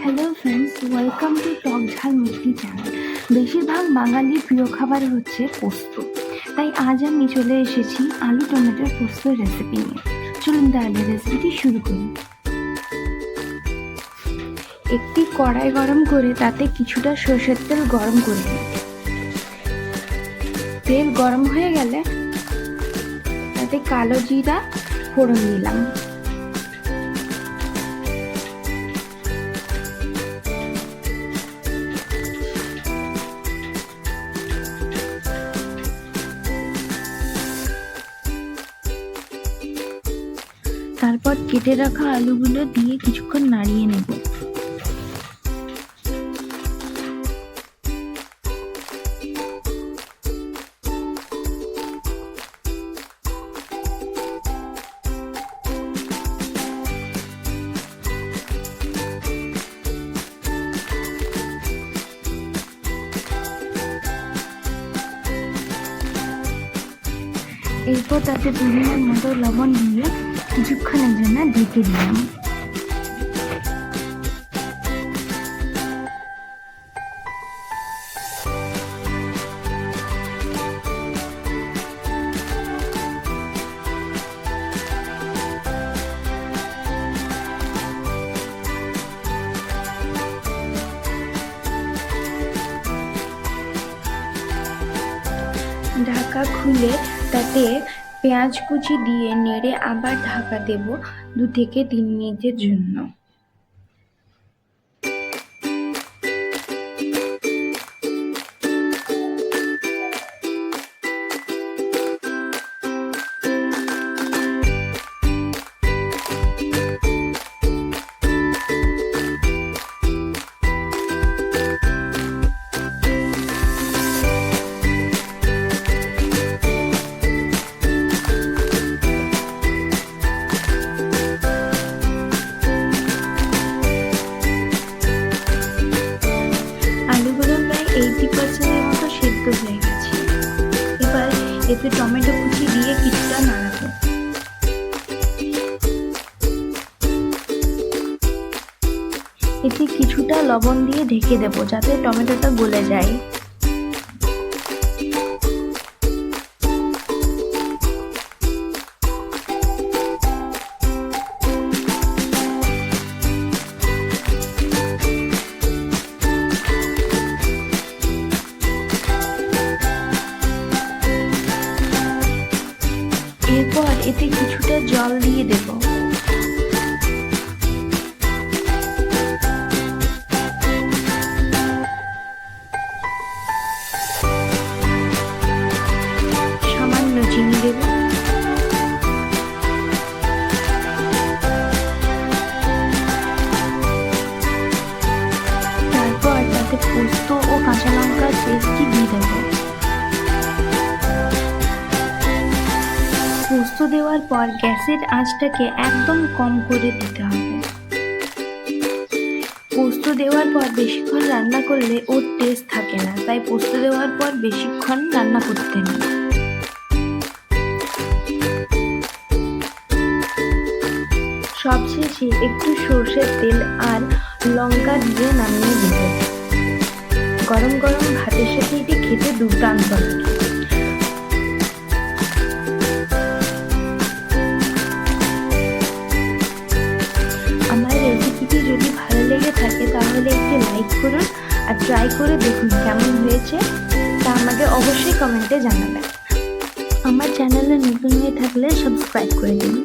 Hello friends, welcome to talk ঝাল মিষ্টি channel. বেশিরভাগ বাঙালির প্রিয় খাবার হচ্ছে পোস্ত, তাই আজ আমি চলে এসেছি আলু টমেটোর পোস্তর রেসিপি নিয়ে। চলুন তাহলে রেসিপিটি শুরু করি। একটি কড়াই গরম করে তাতে কিছুটা সরষের তেল গরম করে নিই। তেল গরম হয়ে গেলে তাতে কালো জিরা ফোড়ন দিলাম। তারপর কেটে রাখা আলুগুলো দিয়ে কিছুক্ষণ নাড়িয়ে নেব। এরপর তাতে পরিমাণ মতো লবণ দিয়ে কিছুক্ষণের জন্য ঢেকে দিলাম। ঢাকা খুলে তাতে পেঁয়াজ কুচি দিয়ে নেড়ে আবার ঢাকা দেব 2 থেকে 3 মিনিটের জন্য। আলুগুলো প্রায় 80% মতো সেদ্ধ হয়ে গেছে। এবার এতে টমেটো কুচি দিয়ে কিছুটা নাড়াবো। এতে কিছুটা লবণ দিয়ে ঢেকে দেবো যাতে টমেটোটা গলে যায়। এরপর এতে কিছুটা জল দিয়ে দেব। সামান্য চিনি দেব। তারপর তাতে পোস্ত ও কাঁচা লঙ্কার পেস্টটি দিয়ে দেব। পোস্ত দেওয়ার পর গ্যাসের আঁচটাকে একদম কম করে দিতে হবে। পোস্ত দেওয়ার পর বেশিক্ষণ রান্না করলে ওর টেস্ট থাকে না, তাই পোস্ত দেওয়ার পর বেশিক্ষণ রান্না করতে নেই। সবশেষে একটু সরষের তেল আর লঙ্কা দিয়ে নামিয়ে দেব। গরম গরম ভাতের সাথে এটি খেতে দুর্দান্ত লাগে। রেসিপিটি যদি ভালো লেগে থাকে তাহলে একটি লাইক করুন আর ট্রাই করে দেখুন কেমন হয়েছে, তা আমাকে অবশ্যই কমেন্টে জানাবেন। আমার চ্যানেলে নতুন হয়ে থাকলে সাবস্ক্রাইব করে দিন।